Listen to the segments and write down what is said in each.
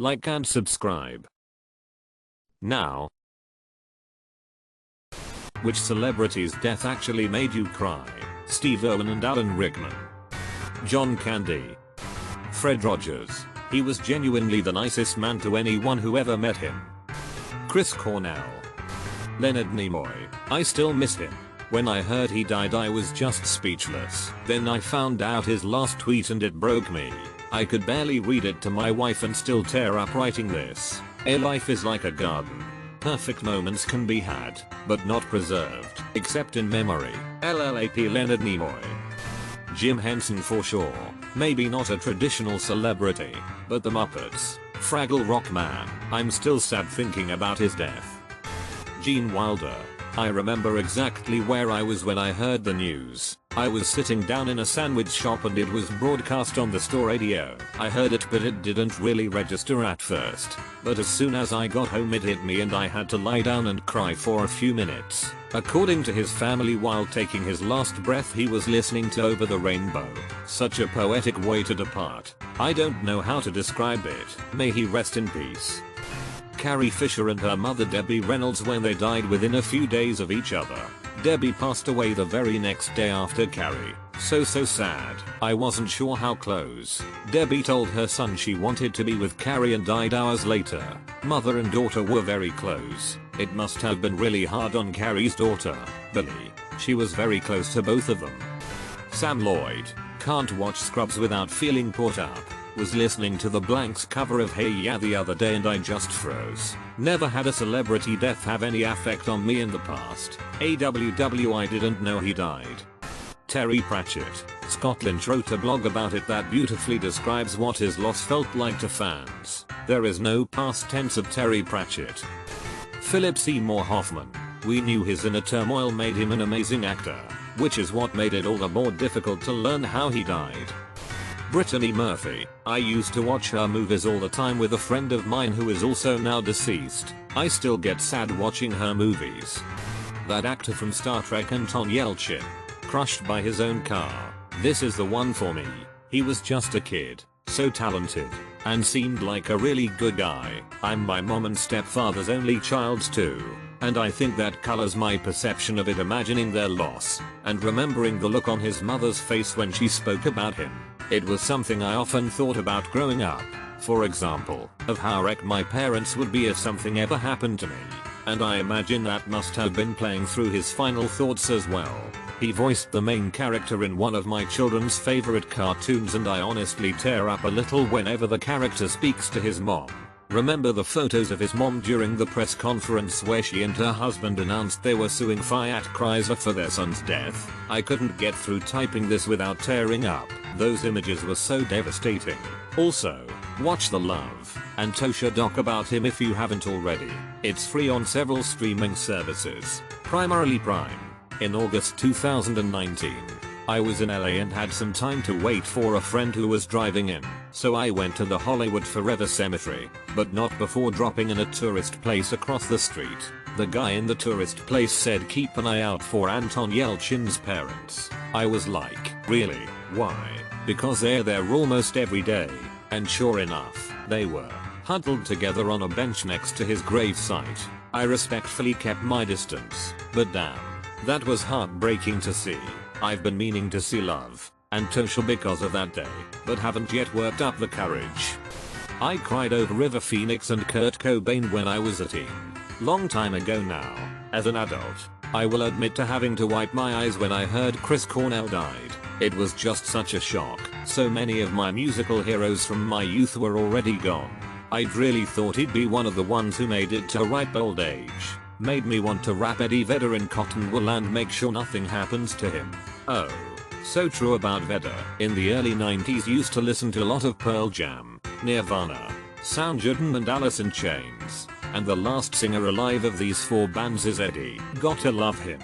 like and subscribe. Now, which celebrity's death actually made you cry? Steve Irwin and Alan Rickman. John Candy. Fred Rogers. He was genuinely the nicest man to anyone who ever met him. Chris Cornell. Leonard Nimoy. I still miss him. When I heard he died I was just speechless. Then I found out his last tweet and it broke me. I could barely read it to my wife and still tear up writing this. A life is like a garden. Perfect moments can be had, but not preserved, except in memory. LLAP Leonard Nimoy. Jim Henson for sure. Maybe not a traditional celebrity, but the Muppets. Fraggle Rock Man. I'm still sad thinking about his death. Gene Wilder. I remember exactly where I was when I heard the news. I was sitting down in a sandwich shop and it was broadcast on the store radio. I heard it but it didn't really register at first. But as soon as I got home it hit me and I had to lie down and cry for a few minutes. According to his family, while taking his last breath he was listening to Over the Rainbow. Such a poetic way to depart. I don't know how to describe it. May he rest in peace. Carrie Fisher and her mother Debbie Reynolds when they died within a few days of each other. Debbie passed away the very next day after Carrie. So sad. I wasn't sure how close. Debbie told her son she wanted to be with Carrie and died hours later. Mother and daughter were very close. It must have been really hard on Carrie's daughter, Billy. She was very close to both of them. Sam Lloyd. Can't watch Scrubs without feeling caught up. Was listening to the Blanks cover of Hey Ya the other day and I just froze. Never had a celebrity death have any effect on me in the past. AWW I didn't know he died. Terry Pratchett. Scott Lynch wrote a blog about it that beautifully describes what his loss felt like to fans. There is no past tense of Terry Pratchett. Philip Seymour Hoffman. We knew his inner turmoil made him an amazing actor, which is what made it all the more difficult to learn how he died. Brittany Murphy. I used to watch her movies all the time with a friend of mine who is also now deceased. I still get sad watching her movies. That actor from Star Trek, Anton Yelchin. Crushed by his own car. This is the one for me. He was just a kid, so talented, and seemed like a really good guy. I'm my mom and stepfather's only child too, and I think that colors my perception of it, imagining their loss, and remembering the look on his mother's face when she spoke about him. It was something I often thought about growing up. For example, of how wrecked my parents would be if something ever happened to me. And I imagine that must have been playing through his final thoughts as well. He voiced the main character in one of my children's favorite cartoons and I honestly tear up a little whenever the character speaks to his mom. Remember the photos of his mom during the press conference where she and her husband announced they were suing Fiat Chrysler for their son's death? I couldn't get through typing this without tearing up. Those images were so devastating. Also, watch the Love and Tosha doc about him if you haven't already. It's free on several streaming services, primarily Prime. In August 2019, I was in LA and had some time to wait for a friend who was driving in, so I went to the Hollywood Forever Cemetery, but not before dropping in a tourist place across the street. The guy in the tourist place said keep an eye out for Anton Yelchin's parents. I was like, really? Why? Because they're there almost every day. And sure enough, they were, huddled together on a bench next to his gravesite. I respectfully kept my distance, but damn, that was heartbreaking to see. I've been meaning to see Love and Tosha because of that day, but haven't yet worked up the courage. I cried over River Phoenix and Kurt Cobain when I was a teen. Long time ago now. As an adult, I will admit to having to wipe my eyes when I heard Chris Cornell died. It was just such a shock. So many of my musical heroes from my youth were already gone. I'd really thought he'd be one of the ones who made it to ripe old age. Made me want to wrap Eddie Vedder in cotton wool and make sure nothing happens to him. Oh, so true about Vedder. In the early 90s used to listen to a lot of Pearl Jam, Nirvana, Soundgarden and Alice in Chains. And the last singer alive of these four bands is Eddie. Gotta love him.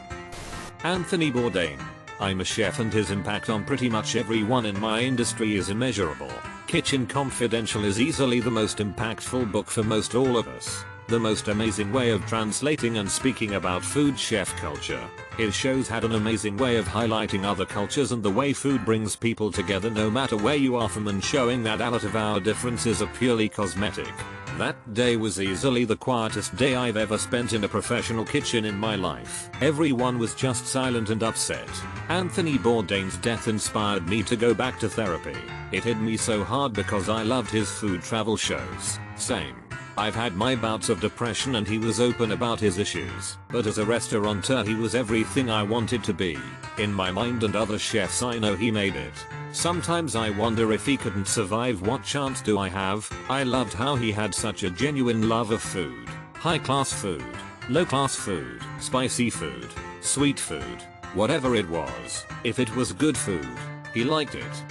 Anthony Bourdain. I'm a chef and his impact on pretty much everyone in my industry is immeasurable. Kitchen Confidential is easily the most impactful book for most all of us. The most amazing way of translating and speaking about food chef culture. His shows had an amazing way of highlighting other cultures and the way food brings people together no matter where you are from, and showing that a lot of our differences are purely cosmetic. That day was easily the quietest day I've ever spent in a professional kitchen in my life. Everyone was just silent and upset. Anthony Bourdain's death inspired me to go back to therapy. It hit me so hard because I loved his food travel shows. Same. I've had my bouts of depression and he was open about his issues. But as a restaurateur he was everything I wanted to be. In my mind and other chefs I know he made it. Sometimes I wonder if he couldn't survive, what chance do I have? I loved how he had such a genuine love of food. High class food, low class food, spicy food, sweet food, whatever it was. If it was good food, he liked it.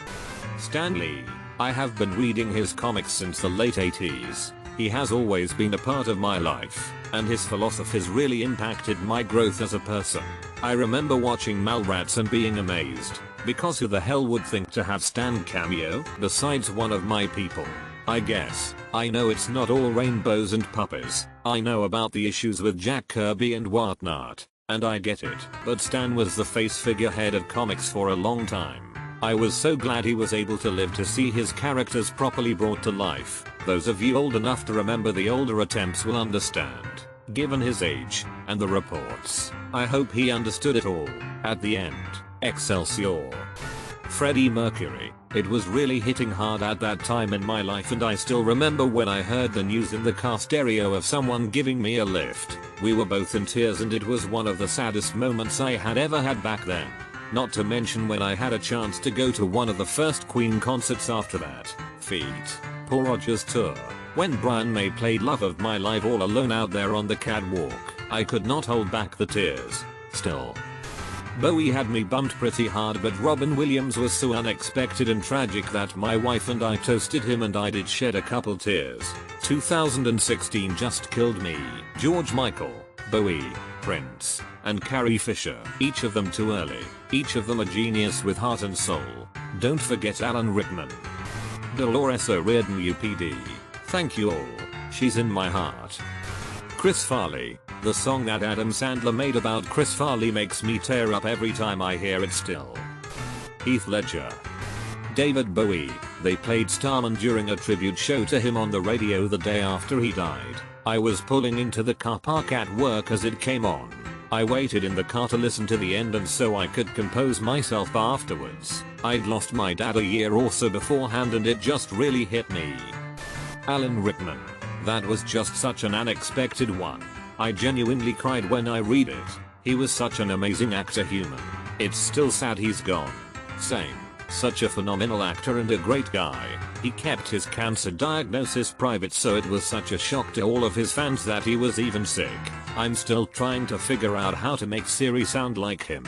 Stan Lee. I have been reading his comics since the late 80s. He has always been a part of my life, and his philosophies really impacted my growth as a person. I remember watching Mallrats and being amazed, because who the hell would think to have Stan cameo besides one of my people? I guess. I know it's not all rainbows and puppies. I know about the issues with Jack Kirby and whatnot, and I get it. But Stan was the face figurehead of comics for a long time. I was so glad he was able to live to see his characters properly brought to life. Those of you old enough to remember the older attempts will understand. Given his age, and the reports, I hope he understood it all. At the end, Excelsior. Freddie Mercury. It was really hitting hard at that time in my life, and I still remember when I heard the news in the car stereo of someone giving me a lift. We were both in tears and it was one of the saddest moments I had ever had back then. Not to mention when I had a chance to go to one of the first Queen concerts after that. Feat. Paul Rodgers tour. When Brian May played Love of My Life all alone out there on the catwalk, I could not hold back the tears. Still. Bowie had me bummed pretty hard, but Robin Williams was so unexpected and tragic that my wife and I toasted him and I did shed a couple tears. 2016 just killed me. George Michael, Bowie, Prince, and Carrie Fisher. Each of them too early. Each of them a genius with heart and soul. Don't forget Alan Rickman. Dolores O'Riordan UPD. Thank you all. She's in my heart. Chris Farley. The song that Adam Sandler made about Chris Farley makes me tear up every time I hear it still. Heath Ledger. David Bowie. They played Starman during a tribute show to him on the radio the day after he died. I was pulling into the car park at work as it came on. I waited in the car to listen to the end and so I could compose myself afterwards. I'd lost my dad a year or so beforehand and it just really hit me. Alan Rickman. That was just such an unexpected one. I genuinely cried when I read it. He was such an amazing actor human. It's still sad he's gone. Same. Such a phenomenal actor and a great guy. He kept his cancer diagnosis private, so it was such a shock to all of his fans that he was even sick. I'm still trying to figure out how to make Siri sound like him.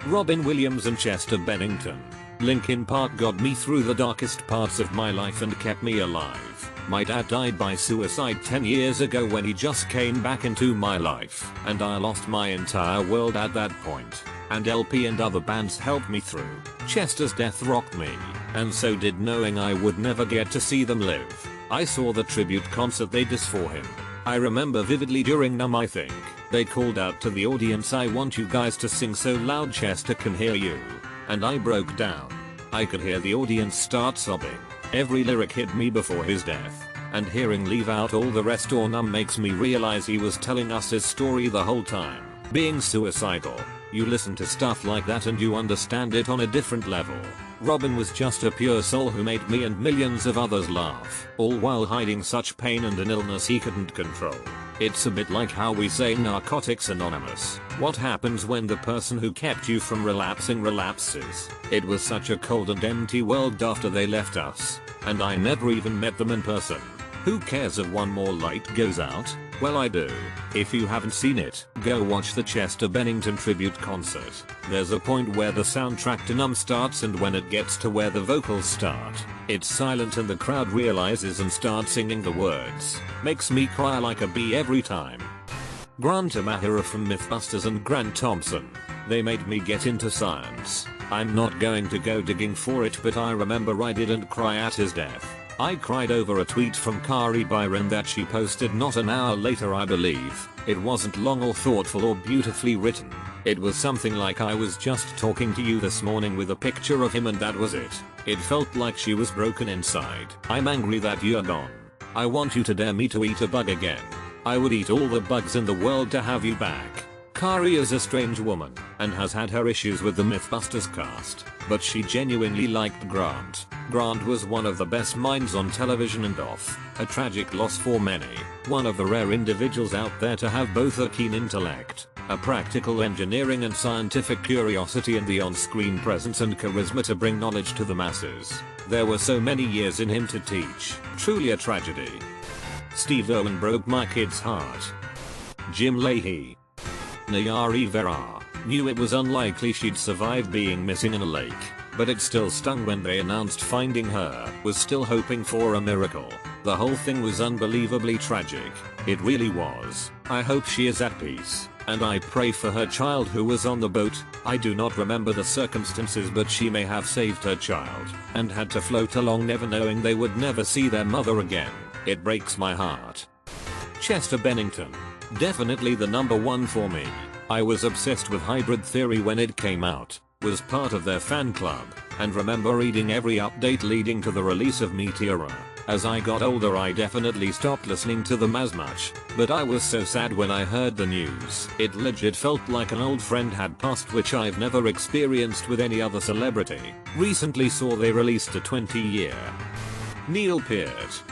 Robin Williams and Chester Bennington. Linkin Park got me through the darkest parts of my life and kept me alive. My dad died by suicide 10 years ago when he just came back into my life, and I lost my entire world at that point. And LP and other bands helped me through. Chester's death rocked me, and so did knowing I would never get to see them live. I saw the tribute concert they did for him. I remember vividly during Numb I think, they called out to the audience, "I want you guys to sing so loud Chester can hear you." And I broke down. I could hear the audience start sobbing. Every lyric hit me before his death. And hearing "Leave Out All the Rest" or "Numb" makes me realize he was telling us his story the whole time. Being suicidal. You listen to stuff like that and you understand it on a different level. Robin was just a pure soul who made me and millions of others laugh, all while hiding such pain and an illness he couldn't control. It's a bit like how we say Narcotics Anonymous. What happens when the person who kept you from relapsing relapses? It was such a cold and empty world after they left us, and I never even met them in person. Who cares if one more light goes out? Well, I do. If you haven't seen it, go watch the Chester Bennington tribute concert. There's a point where the soundtrack to Numb starts, and when it gets to where the vocals start, it's silent and the crowd realizes and starts singing the words. Makes me cry like a bee every time. Grant Imahara from Mythbusters and Grant Thompson. They made me get into science. I'm not going to go digging for it, but I remember I didn't cry at his death. I cried over a tweet from Kari Byron that she posted not an hour later, I believe. It wasn't long or thoughtful or beautifully written. It was something like, I was just talking to you this morning, with a picture of him, and that was it. It felt like she was broken inside. I'm angry that you're gone. I want you to dare me to eat a bug again. I would eat all the bugs in the world to have you back. Kari is a strange woman and has had her issues with the Mythbusters cast, but she genuinely liked Grant. Grant was one of the best minds on television and off, a tragic loss for many, one of the rare individuals out there to have both a keen intellect, a practical engineering and scientific curiosity, and the on-screen presence and charisma to bring knowledge to the masses. There were so many years in him to teach, truly a tragedy. Steve Irwin broke my kid's heart. Jim Leahy. Nayari Vera. Knew it was unlikely she'd survive being missing in a lake, but it still stung when they announced finding her. Was still hoping for a miracle. The whole thing was unbelievably tragic. It really was. I hope she is at peace, and I pray for her child who was on the boat. I do not remember the circumstances, but she may have saved her child and had to float along, never knowing they would never see their mother again. It breaks my heart. Chester Bennington. Definitely the number one for me. I was obsessed with Hybrid Theory when it came out, was part of their fan club, and remember reading every update leading to the release of Meteora. As I got older, I definitely stopped listening to them as much, but I was so sad when I heard the news. It legit felt like an old friend had passed, which I've never experienced with any other celebrity. Recently saw they released a 20-year. Neil Peart.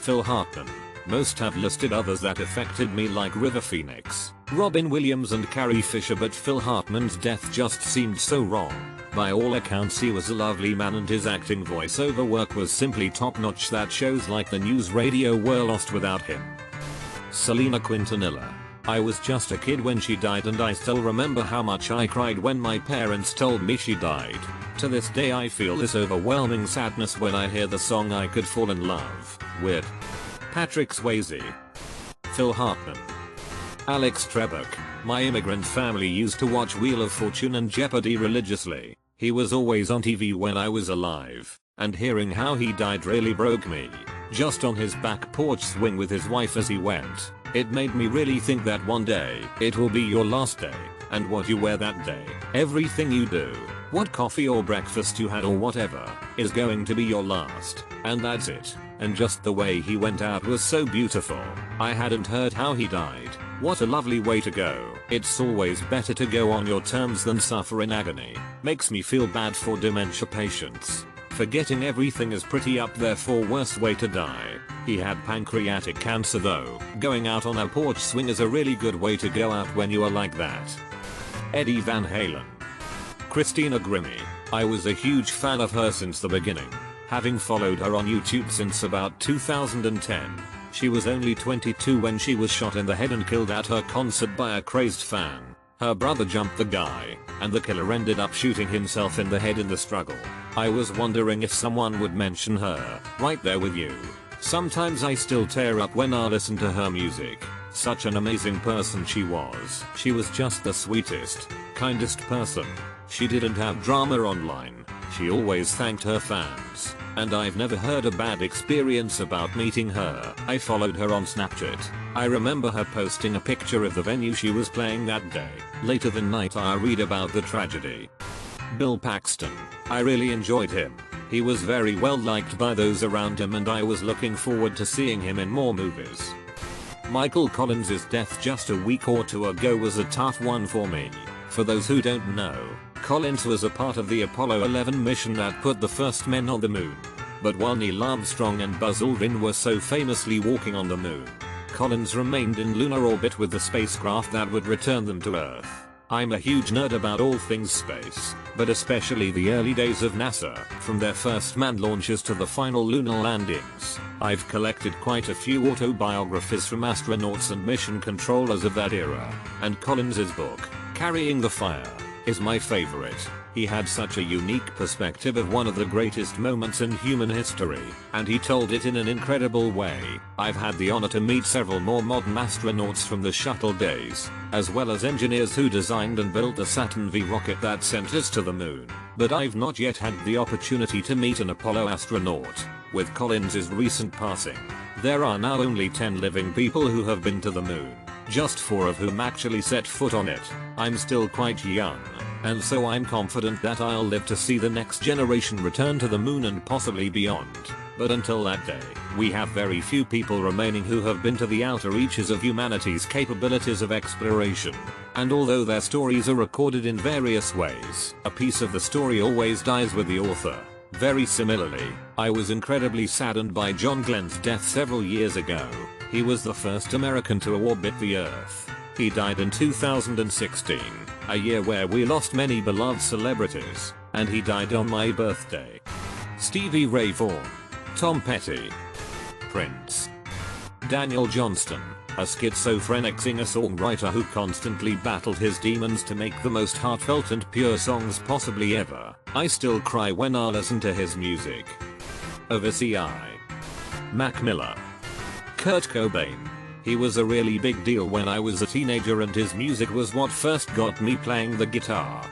Phil Hartman. Most have listed others that affected me, like River Phoenix, Robin Williams and Carrie Fisher, but Phil Hartman's death just seemed so wrong. By all accounts he was a lovely man, and his acting voiceover work was simply top-notch that shows like the news radio were lost without him. Selena Quintanilla. I was just a kid when she died, and I still remember how much I cried when my parents told me she died. To this day I feel this overwhelming sadness when I hear the song I Could Fall in Love with. Patrick Swayze. Phil Hartman. Alex Trebek. My immigrant family used to watch Wheel of Fortune and Jeopardy religiously. He was always on TV when I was alive, and hearing how he died really broke me. Just on his back porch swing with his wife as he went, it made me really think that one day it will be your last day, and what you wear that day, everything you do, what coffee or breakfast you had or whatever, is going to be your last, and that's it. And just the way he went out was so beautiful. I hadn't heard how he died. What a lovely way to go. It's always better to go on your terms than suffer in agony. Makes me feel bad for dementia patients. Forgetting everything is pretty up there for worst way to die. He had pancreatic cancer though. Going out on a porch swing is a really good way to go out when you are like that. Eddie Van Halen. Christina Grimmie. I was a huge fan of her since the beginning, having followed her on YouTube since about 2010. She was only 22 when she was shot in the head and killed at her concert by a crazed fan. Her brother jumped the guy, and the killer ended up shooting himself in the head in the struggle. I was wondering if someone would mention her, right there with you. Sometimes I still tear up when I listen to her music. Such an amazing person she was. She was just the sweetest, kindest person. She didn't have drama online. She always thanked her fans, and I've never heard a bad experience about meeting her. I followed her on Snapchat. I remember her posting a picture of the venue she was playing that day. Later that night I read about the tragedy. Bill Paxton. I really enjoyed him. He was very well liked by those around him, and I was looking forward to seeing him in more movies. Michael Collins' death just a week or two ago was a tough one for me. For those who don't know, Collins was a part of the Apollo 11 mission that put the first men on the moon. But while Neil Armstrong and Buzz Aldrin were so famously walking on the moon, Collins remained in lunar orbit with the spacecraft that would return them to Earth. I'm a huge nerd about all things space, but especially the early days of NASA, from their first manned launches to the final lunar landings. I've collected quite a few autobiographies from astronauts and mission controllers of that era, and Collins' book, Carrying the Fire, is my favorite. He had such a unique perspective of one of the greatest moments in human history, and he told it in an incredible way. I've had the honor to meet several more modern astronauts from the shuttle days, as well as engineers who designed and built the Saturn V rocket that sent us to the moon, but I've not yet had the opportunity to meet an Apollo astronaut. With Collins's recent passing, there are now only 10 living people who have been to the moon, just 4 of whom actually set foot on it. I'm still quite young, and so I'm confident that I'll live to see the next generation return to the moon and possibly beyond. But until that day, we have very few people remaining who have been to the outer reaches of humanity's capabilities of exploration. And although their stories are recorded in various ways, a piece of the story always dies with the author. Very similarly, I was incredibly saddened by John Glenn's death several years ago. He was the first American to orbit the Earth. He died in 2016, a year where we lost many beloved celebrities, and he died on my birthday. Stevie Ray Vaughan, Tom Petty, Prince, Daniel Johnston, a schizophrenic singer-songwriter who constantly battled his demons to make the most heartfelt and pure songs possibly ever. I still cry when I listen to his music. Overseas, Mac Miller, Kurt Cobain. He was a really big deal when I was a teenager and his music was what first got me playing the guitar.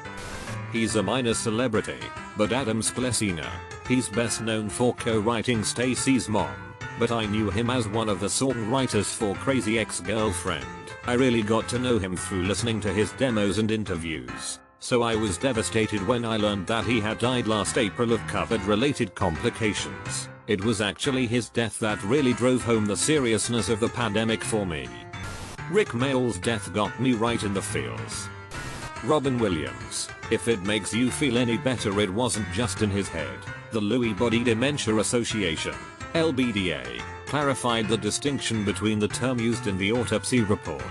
He's a minor celebrity, but Adam Schlesinger, he's best known for co-writing Stacy's Mom, but I knew him as one of the songwriters for Crazy Ex-Girlfriend. I really got to know him through listening to his demos and interviews, so I was devastated when I learned that he had died last April of COVID-related complications. It was actually his death that really drove home the seriousness of the pandemic for me. Rick Mayall's death got me right in the feels. Robin Williams, if it makes you feel any better, it wasn't just in his head. The Lewy Body Dementia Association, LBDA, clarified the distinction between the term used in the autopsy report,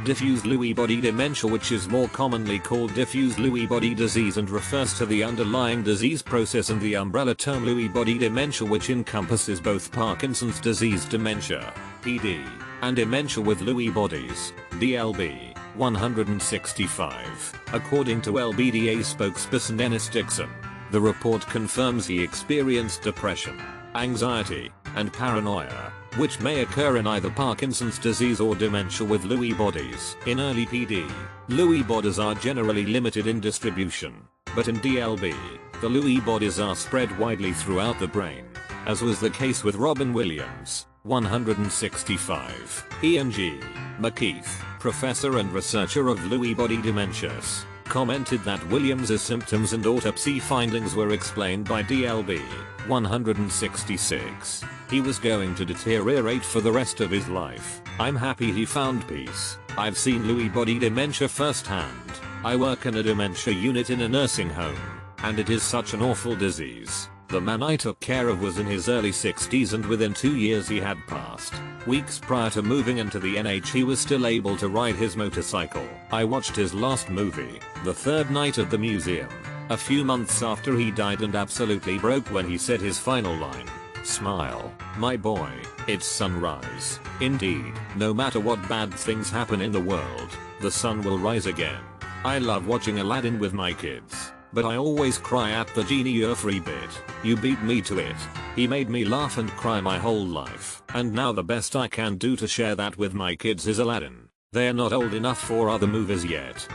diffuse Lewy body dementia, which is more commonly called diffuse Lewy body disease and refers to the underlying disease process, and the umbrella term Lewy body dementia, which encompasses both Parkinson's disease dementia, PD, and dementia with Lewy bodies, DLB. 165. According to LBDA spokesperson Dennis Dixon, the report confirms he experienced depression, anxiety, and paranoia, which may occur in either Parkinson's disease or dementia with Lewy bodies. In early PD, Lewy bodies are generally limited in distribution, but in DLB, the Lewy bodies are spread widely throughout the brain, as was the case with Robin Williams. 165. Ian G. McKeith, professor and researcher of Lewy body dementias, commented that Williams's symptoms and autopsy findings were explained by DLB. 166. He was going to deteriorate for the rest of his life. I'm happy he found peace. I've seen Lewy body dementia firsthand. I work in a dementia unit in a nursing home, and it is such an awful disease. The man I took care of was in his early 60s, and within 2 years he had passed. Weeks prior to moving into the NH, he was still able to ride his motorcycle. I watched his last movie, The Third Night at the Museum, a few months after he died, and absolutely broke when he said his final line. Smile, my boy, it's sunrise. Indeed, no matter what bad things happen in the world, the sun will rise again. I love watching Aladdin with my kids, but I always cry at the genie you're free bit. You beat me to it. He made me laugh and cry my whole life, and now the best I can do to share that with my kids is Aladdin. They're not old enough for other movies yet.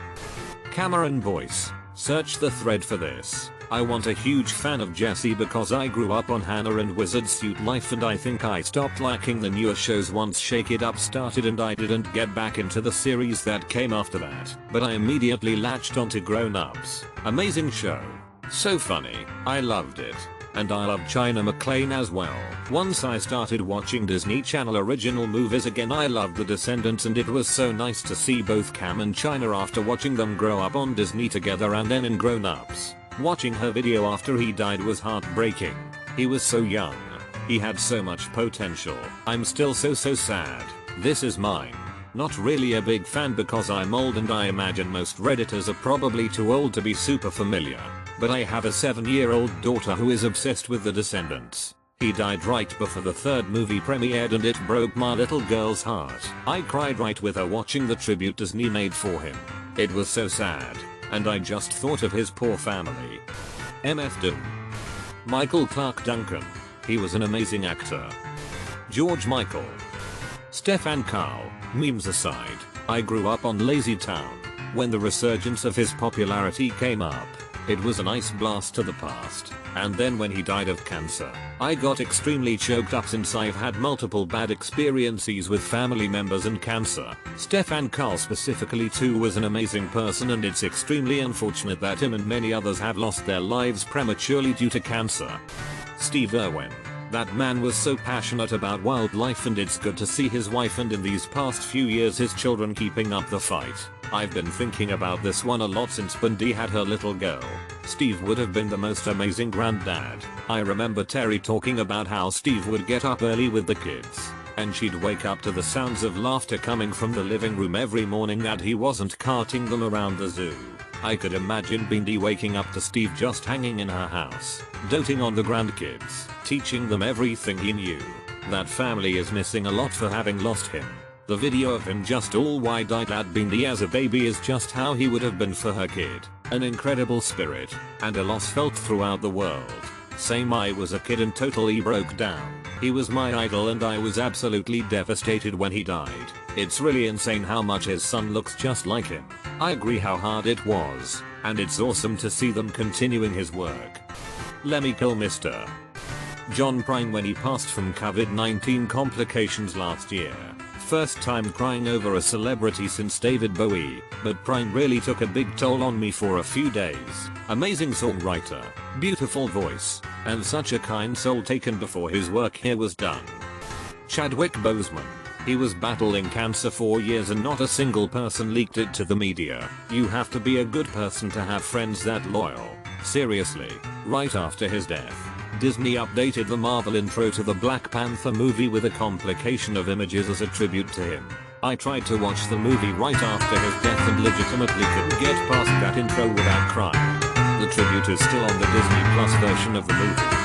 Cameron Boyce, search the thread for this. I want a huge fan of Jessie because I grew up on Hannah and Wizard Suit Life, and I think I stopped liking the newer shows once Shake It Up started, and I didn't get back into the series that came after that. But I immediately latched onto Grown Ups. Amazing show. So funny. I loved it. And I love China McClain as well. Once I started watching Disney Channel original movies again, I loved The Descendants, and it was so nice to see both Cam and China after watching them grow up on Disney together and then in Grown Ups. Watching her video after he died was heartbreaking. He was so young. He had so much potential. I'm still so sad. This is mine. Not really a big fan because I'm old, and I imagine most Redditors are probably too old to be super familiar. But I have a 7-year-old daughter who is obsessed with The Descendants. He died right before the third movie premiered, and it broke my little girl's heart. I cried right with her watching the tribute Disney made for him. It was so sad, and I just thought of his poor family. MF Doom. Michael Clark Duncan. He was an amazing actor. George Michael. Stefan Carl. Memes aside, I grew up on Lazy Town when the resurgence of his popularity came up. It was a nice blast to the past. And then when he died of cancer, I got extremely choked up since I've had multiple bad experiences with family members and cancer. Stefan Carl specifically too was an amazing person, and it's extremely unfortunate that him and many others have lost their lives prematurely due to cancer. Steve Irwin. That man was so passionate about wildlife, and it's good to see his wife and in these past few years his children keeping up the fight. I've been thinking about this one a lot since Bundy had her little girl. Steve would have been the most amazing granddad. I remember Terry talking about how Steve would get up early with the kids, and she'd wake up to the sounds of laughter coming from the living room every morning that he wasn't carting them around the zoo. I could imagine Bindi waking up to Steve just hanging in her house, doting on the grandkids, teaching them everything he knew. That family is missing a lot for having lost him. The video of him just all wide-eyed at Bindi as a baby is just how he would have been for her kid. An incredible spirit, and a loss felt throughout the world. Same, I was a kid and totally broke down. He was my idol and I was absolutely devastated when he died. It's really insane how much his son looks just like him. I agree how hard it was, and it's awesome to see them continuing his work. Lemmy Kilmister. John Prine when he passed from COVID-19 complications last year. First time crying over a celebrity since David Bowie, but Prine really took a big toll on me for a few days. Amazing songwriter, beautiful voice, and such a kind soul taken before his work here was done. Chadwick Boseman. He was battling cancer for years and not a single person leaked it to the media. You have to be a good person to have friends that loyal. Seriously. Right after his death, Disney updated the Marvel intro to the Black Panther movie with a complication of images as a tribute to him. I tried to watch the movie right after his death and legitimately couldn't get past that intro without crying. The tribute is still on the Disney Plus version of the movie.